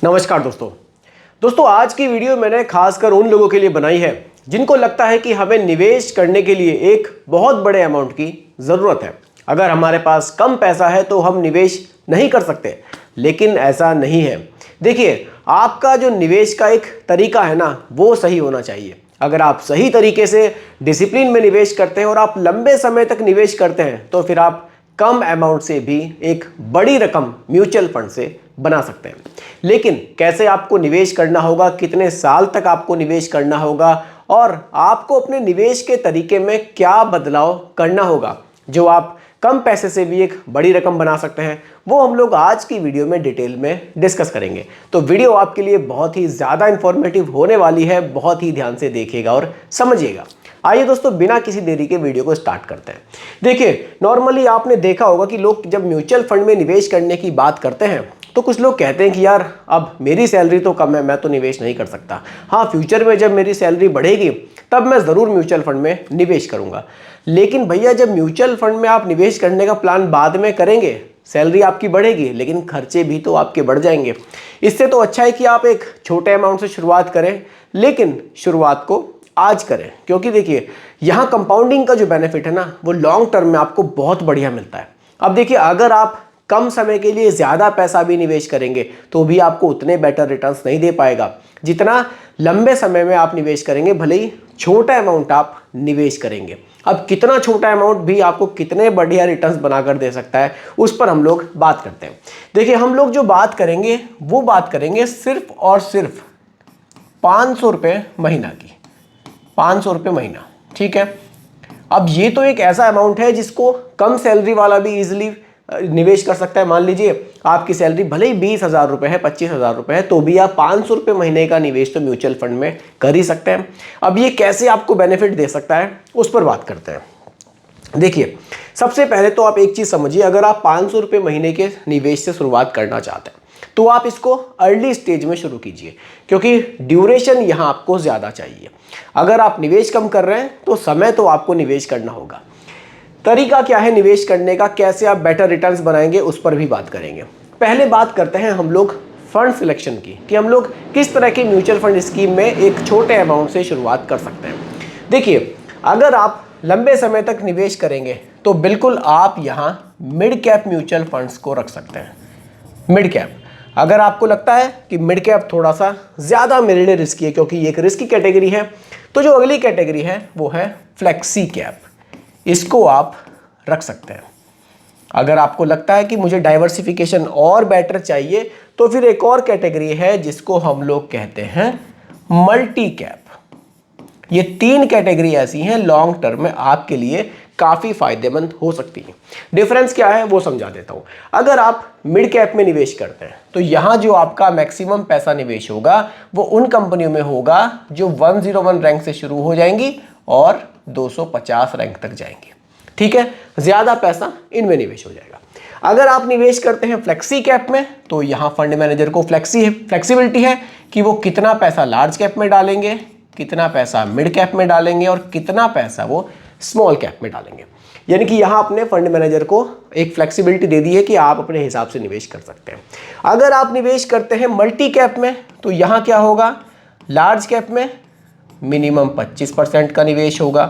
नमस्कार दोस्तों आज की वीडियो मैंने खासकर उन लोगों के लिए बनाई है जिनको लगता है कि हमें निवेश करने के लिए एक बहुत बड़े अमाउंट की ज़रूरत है। अगर हमारे पास कम पैसा है तो हम निवेश नहीं कर सकते, लेकिन ऐसा नहीं है। देखिए, आपका जो निवेश का एक तरीका है ना, वो सही होना चाहिए। अगर आप सही तरीके से डिसिप्लिन में निवेश करते हैं और आप लंबे समय तक निवेश करते हैं तो फिर आप कम अमाउंट से भी एक बड़ी रकम म्यूचुअल फंड से बना सकते हैं। लेकिन कैसे आपको निवेश करना होगा, कितने साल तक आपको निवेश करना होगा और आपको अपने निवेश के तरीके में क्या बदलाव करना होगा जो आप कम पैसे से भी एक बड़ी रकम बना सकते हैं, वो हम लोग आज की वीडियो में डिटेल में डिस्कस करेंगे। तो वीडियो आपके लिए बहुत ही ज़्यादा इंफॉर्मेटिव होने वाली है, बहुत ही ध्यान से देखिएगा और समझिएगा। आइए दोस्तों, बिना किसी देरी के वीडियो को स्टार्ट करते हैं। देखिए, नॉर्मली आपने देखा होगा कि लोग जब म्यूचुअल फंड में निवेश करने की बात करते हैं तो कुछ लोग कहते हैं कि यार अब मेरी सैलरी तो कम है, मैं तो निवेश नहीं कर सकता। हाँ, फ्यूचर में जब मेरी सैलरी बढ़ेगी तब मैं ज़रूर म्यूचुअल फंड में निवेश करूँगा। लेकिन भैया, जब म्यूचुअल फंड में आप निवेश करने का प्लान बाद में करेंगे, सैलरी आपकी बढ़ेगी लेकिन खर्चे भी तो आपके बढ़ जाएंगे। इससे तो अच्छा है कि आप एक छोटे अमाउंट से शुरुआत करें, लेकिन शुरुआत को आज करें, क्योंकि देखिए यहाँ कंपाउंडिंग का जो बेनिफिट है ना, वो लॉन्ग टर्म में आपको बहुत बढ़िया मिलता है। अब देखिए, अगर आप कम समय के लिए ज़्यादा पैसा भी निवेश करेंगे तो भी आपको उतने बेटर रिटर्न्स नहीं दे पाएगा जितना लंबे समय में आप निवेश करेंगे, भले ही छोटा अमाउंट आप निवेश करेंगे। अब कितना छोटा अमाउंट भी आपको कितने बढ़िया रिटर्न्स बनाकर दे सकता है, उस पर हम लोग बात करते हैं। देखिए, हम लोग जो बात करेंगे वो बात करेंगे सिर्फ और सिर्फ 500 रुपये महीना की। 500 रुपये महीना, ठीक है। अब ये तो एक ऐसा अमाउंट है जिसको कम सैलरी वाला भी इजीली निवेश कर सकता है। मान लीजिए आपकी सैलरी भले ही 20,000 रुपये है, 25,000 रुपये है, तो भी आप 500 रुपये महीने का निवेश तो म्यूचुअल फंड में कर ही सकते हैं। अब ये कैसे आपको बेनिफिट दे सकता है, उस पर बात करते हैं। देखिए, सबसे पहले तो आप एक चीज़ समझिए, अगर आप 500 रुपये महीने के निवेश से शुरुआत करना चाहते हैं तो आप इसको अर्ली स्टेज में शुरू कीजिए, क्योंकि ड्यूरेशन यहाँ आपको ज़्यादा चाहिए। अगर आप निवेश कम कर रहे हैं तो समय तो आपको निवेश करना होगा। तरीका क्या है निवेश करने का, कैसे आप बेटर रिटर्न्स बनाएंगे, उस पर भी बात करेंगे। पहले बात करते हैं हम लोग फंड सिलेक्शन की, कि हम लोग किस तरह की म्यूचुअल फंड स्कीम में एक छोटे अमाउंट से शुरुआत कर सकते हैं। देखिए, अगर आप लंबे समय तक निवेश करेंगे तो बिल्कुल आप यहाँ मिड कैप म्यूचुअल फंड्स को रख सकते हैं। मिड कैप, अगर आपको लगता है कि मिड कैप थोड़ा सा ज़्यादा मेरे लिए रिस्की है क्योंकि ये एक रिस्की कैटेगरी है, तो जो अगली कैटेगरी है वो है फ्लेक्सी कैप। इसको आप रख सकते हैं। अगर आपको लगता है कि मुझे डाइवर्सिफिकेशन और बेटर चाहिए तो फिर एक और कैटेगरी है जिसको हम लोग कहते हैं मल्टी कैप। ये 3 कैटेगरी ऐसी हैं लॉन्ग टर्म में आपके लिए काफ़ी फायदेमंद हो सकती है। डिफरेंस क्या है वो समझा देता हूँ। अगर आप मिड कैप में निवेश करते हैं तो यहाँ जो आपका मैक्सिमम पैसा निवेश होगा वो उन कंपनियों में होगा जो 101 रैंक से शुरू हो जाएंगी और 250 रैंक तक जाएंगे, ठीक है। ज़्यादा पैसा इनमें निवेश हो जाएगा। अगर आप निवेश करते हैं फ्लेक्सी कैप में तो यहाँ फंड मैनेजर को फ्लेक्सिबिलिटी है कि वो कितना पैसा लार्ज कैप में डालेंगे, कितना पैसा मिड कैप में डालेंगे और कितना पैसा वो स्मॉल कैप में डालेंगे। यानी कि यहाँ अपने फंड मैनेजर को एक फ्लेक्सिबिलिटी दे दी है कि आप अपने हिसाब से निवेश कर सकते हैं। अगर आप निवेश करते हैं मल्टी कैप में तो यहाँ क्या होगा, लार्ज कैप में मिनिमम 25% का निवेश होगा,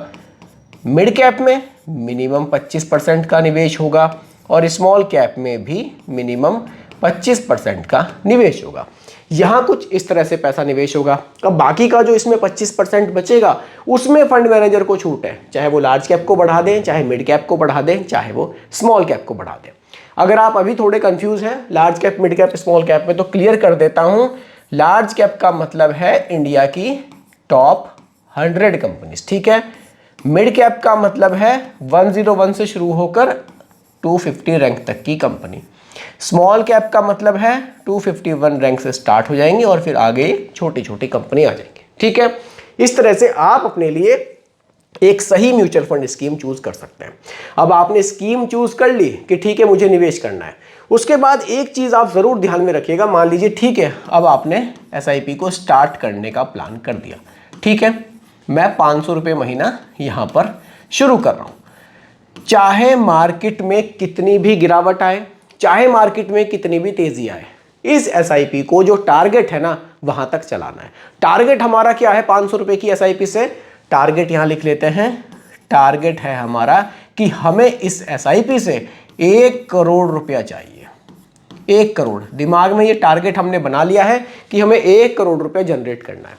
मिड कैप में मिनिमम 25% का निवेश होगा और स्मॉल कैप में भी मिनिमम 25% का निवेश होगा। यहाँ कुछ इस तरह से पैसा निवेश होगा। अब बाकी का जो इसमें 25% बचेगा उसमें फंड मैनेजर को छूट है, चाहे वो लार्ज कैप को बढ़ा दें, चाहे मिड कैप को बढ़ा दें, चाहे वो स्मॉल कैप को बढ़ा दें। अगर आप अभी थोड़े कंफ्यूज हैं large cap, mid cap, small cap में, तो क्लियर कर देता हूँ। लार्ज कैप का मतलब है इंडिया की टॉप 100 कंपनीज, ठीक है। मिड कैप का मतलब है 101 से शुरू होकर 250 रैंक तक की कंपनी। स्मॉल कैप का मतलब है 251 रैंक से स्टार्ट हो जाएंगी और फिर आगे छोटी छोटी कंपनी आ जाएंगी, ठीक है। इस तरह से आप अपने लिए एक सही म्यूचुअल फंड स्कीम चूज कर सकते हैं। अब आपने स्कीम चूज कर ली कि ठीक है मुझे निवेश करना है, उसके बाद एक चीज आप जरूर ध्यान में रखिएगा। मान लीजिए ठीक है, अब आपने SIP को स्टार्ट करने का प्लान कर दिया, ठीक है। मैं 500 रुपये महीना यहाँ पर शुरू कर रहा हूँ। चाहे मार्केट में कितनी भी गिरावट आए, चाहे मार्केट में कितनी भी तेजी आए, इस SIP को जो टारगेट है ना वहां तक चलाना है। टारगेट हमारा क्या है 500 रुपए की SIP से? टारगेट यहां लिख लेते हैं, टारगेट है हमारा कि हमें इस SIP से 1 करोड़ रुपया चाहिए। 1 करोड़, दिमाग में ये टारगेट हमने बना लिया है कि हमें 1 करोड़ रुपया जनरेट करना है।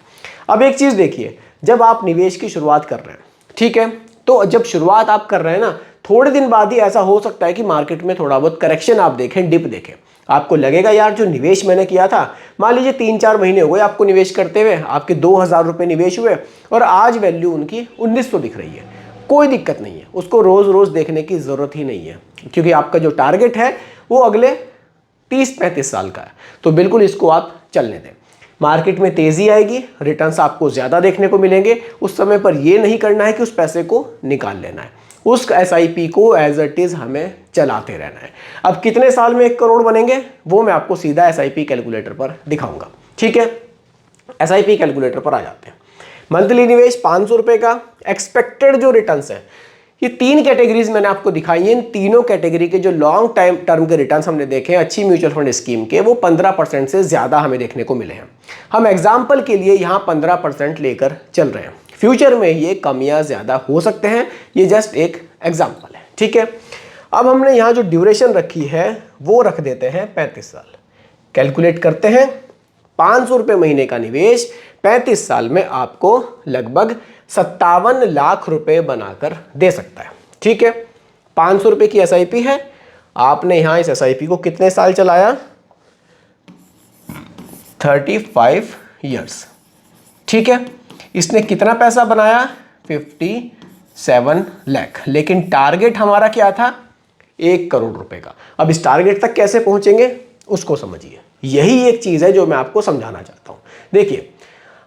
अब एक चीज देखिए, जब आप निवेश की शुरुआत कर रहे हैं, ठीक है, तो जब शुरुआत आप कर रहे हैं ना, थोड़े दिन बाद ही ऐसा हो सकता है कि मार्केट में थोड़ा बहुत करेक्शन आप देखें, डिप देखें। आपको लगेगा यार जो निवेश मैंने किया था, मान लीजिए 3-4 महीने हो गए आपको निवेश करते हुए, आपके 2000 रुपये निवेश हुए और आज वैल्यू उनकी 1900 दिख रही है। कोई दिक्कत नहीं है, उसको रोज रोज देखने की जरूरत ही नहीं है, क्योंकि आपका जो टारगेट है वो अगले 30-35 साल का है। तो बिल्कुल इसको आप चलने दें। मार्केट में तेजी आएगी, रिटर्न्स आपको ज्यादा देखने को मिलेंगे, उस समय पर यह नहीं करना है कि उस पैसे को निकाल लेना है, उस SIP को एज इट इज हमें चलाते रहना है। अब कितने साल में 1 करोड़ बनेंगे वो मैं आपको सीधा SIP कैलकुलेटर पर दिखाऊंगा, ठीक है। SIP कैलकुलेटर पर आ जाते हैं। मंथली निवेश 500 रुपए का, एक्सपेक्टेड जो रिटर्न्स है, ये 3 कैटेगरीज मैंने आपको दिखाई हैं। इन तीनों कैटेगरी के जो लॉन्ग टाइम टर्म के रिटर्न्स हमने देखे हैं अच्छी म्यूचुअल फंड स्कीम के, वो 15% से ज्यादा हमें देखने को मिले हैं। हम एग्जाम्पल के लिए यहाँ 15% लेकर चल रहे हैं, फ्यूचर में ये कम या ज्यादा हो सकते हैं, ये जस्ट एक एग्जाम्पल है, ठीक है। अब हमने यहाँ जो ड्यूरेशन रखी है वो रख देते हैं 35 साल। कैलकुलेट करते हैं, 500 रुपये महीने का निवेश 35 साल में आपको लगभग 57 लाख रुपए बनाकर दे सकता है, ठीक है। 500 रुपये की SIP है, आपने यहां इस SIP को कितने साल चलाया? 35 ईयर्स, ठीक है। इसने कितना पैसा बनाया? 57 लाख। लेकिन टारगेट हमारा क्या था? 1 करोड़ रुपए का। अब इस टारगेट तक कैसे पहुंचेंगे उसको समझिए, यही एक चीज है जो मैं आपको समझाना चाहता हूं। देखिए,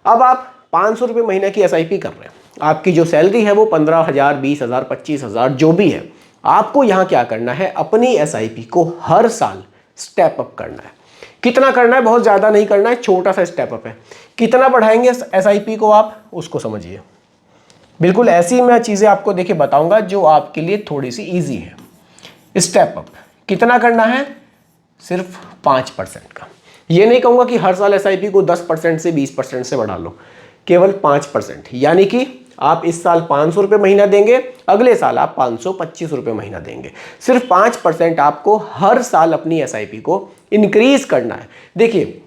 अब आप 500 रुपये महीने की SIP कर रहे हैं, आपकी जो सैलरी है वो 15,000, 20,000, 25,000 जो भी है, आपको यहां क्या करना है? अपनी SIP को हर साल स्टेप अप करना है। कितना करना है? बहुत ज्यादा नहीं करना है, छोटा सा स्टेप अप है। कितना बढ़ाएंगे SIP को आप, उसको समझिए। बिल्कुल ऐसी मैं चीजें आपको देखिए बताऊंगा जो आपके लिए थोड़ी सी ईजी है। स्टेप अप कितना करना है? सिर्फ 5% का। ये नहीं कहूंगा कि हर साल SIP को 10% से 20% से बढ़ा लो, केवल 5%। यानी कि आप इस साल 500 रुपये महीना देंगे, अगले साल आप 525 रुपये महीना देंगे। सिर्फ 5% आपको हर साल अपनी SIP को इंक्रीज करना है। देखिए,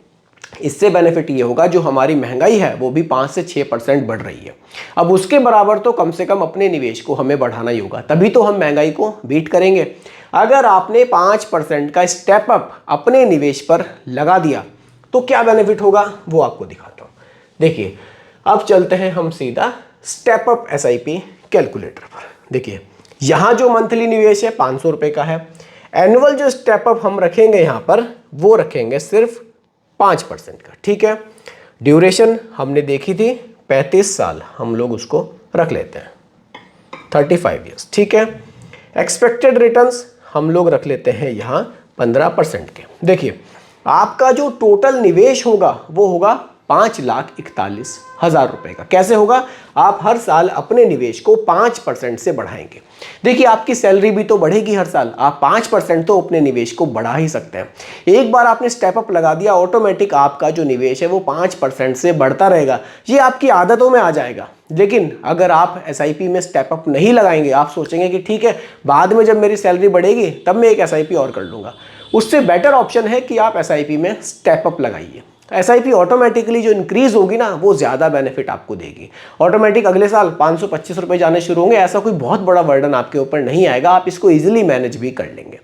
इससे बेनिफिट ये होगा जो हमारी महंगाई है वो भी 5 से 6% बढ़ रही है। अब उसके बराबर तो कम से कम अपने निवेश को हमें बढ़ाना ही होगा, तभी तो हम महंगाई को बीट करेंगे। अगर आपने 5% का स्टेप अप अपने निवेश पर लगा दिया तो क्या बेनिफिट होगा वो आपको दिखाता हूं। देखिए, अब चलते हैं हम सीधा स्टेप अप SIP कैलकुलेटर पर। देखिए, यहां जो मंथली निवेश है 500 रुपए का है। एनुअल जो स्टेप अप हम रखेंगे यहां पर वो रखेंगे सिर्फ 5% का, ठीक है। ड्यूरेशन हमने देखी थी 35 साल, हम लोग उसको रख लेते हैं 35 ईयर्स, ठीक है। एक्सपेक्टेड रिटर्न्स हम लोग रख लेते हैं यहां 15% के। देखिए, आपका जो टोटल निवेश होगा वो होगा 5,41,000 रुपए का। कैसे होगा? आप हर साल अपने निवेश को 5% से बढ़ाएंगे। देखिए, आपकी सैलरी भी तो बढ़ेगी हर साल, आप 5% तो अपने निवेश को बढ़ा ही सकते हैं। एक बार आपने स्टेप अप लगा दिया, ऑटोमेटिक आपका जो निवेश है वो 5% से बढ़ता रहेगा। ये आपकी आदतों में आ जाएगा। लेकिन अगर आप SIP में स्टेप अप नहीं लगाएंगे, आप सोचेंगे कि ठीक है बाद में जब मेरी सैलरी बढ़ेगी तब मैं एक SIP और कर लूंगा, उससे बेटर ऑप्शन है कि आप SIP में स्टेप अप लगाइए। SIP ऑटोमेटिकली जो इंक्रीज होगी ना वो ज्यादा बेनिफिट आपको देगी। ऑटोमेटिक अगले साल 525 रुपए जाने शुरू होंगे, ऐसा कोई बहुत बड़ा बर्डन आपके ऊपर नहीं आएगा, आप इसको इजीली मैनेज भी कर लेंगे।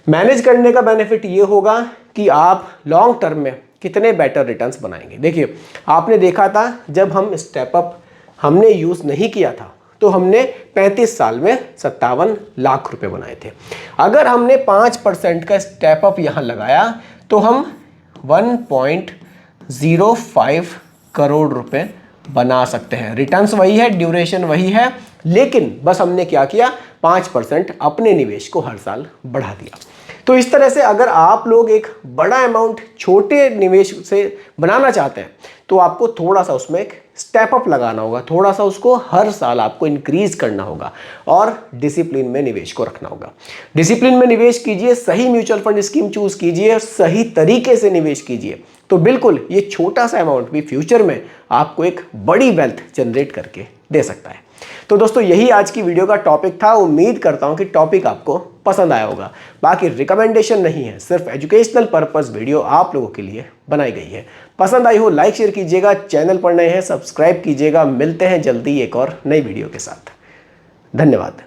मैनेज करने का बेनिफिट ये होगा कि आप लॉन्ग टर्म में कितने बेटर रिटर्न्स बनाएंगे। देखिए, आपने देखा था जब हम स्टेप अप हमने यूज नहीं किया था तो हमने 35 साल में 57 लाख रुपए बनाए थे। अगर हमने 5% का स्टेप अप यहां लगाया तो हम 1.05 करोड़ रुपए बना सकते हैं। रिटर्न्स वही है, ड्यूरेशन वही है, लेकिन बस हमने क्या किया, 5% अपने निवेश को हर साल बढ़ा दिया। तो इस तरह से अगर आप लोग एक बड़ा अमाउंट छोटे निवेश से बनाना चाहते हैं तो आपको थोड़ा सा उसमें एक स्टेप अप लगाना होगा, थोड़ा सा उसको हर साल आपको इंक्रीज करना होगा और डिसिप्लिन में निवेश को रखना होगा। डिसिप्लिन में निवेश कीजिए, सही म्यूचुअल फंड स्कीम चूज कीजिए और सही तरीके से निवेश कीजिए, तो बिल्कुल ये छोटा सा अमाउंट भी फ्यूचर में आपको एक बड़ी वेल्थ जनरेट करके दे सकता है। तो दोस्तों यही आज की वीडियो का टॉपिक था। उम्मीद करता हूं कि टॉपिक आपको पसंद आया होगा। बाकी रिकमेंडेशन नहीं है, सिर्फ एजुकेशनल पर्पस वीडियो आप लोगों के लिए बनाई गई है। पसंद आई हो लाइक शेयर कीजिएगा, चैनल पर नए हैं सब्सक्राइब कीजिएगा। मिलते हैं जल्दी एक और नई वीडियो के साथ। धन्यवाद।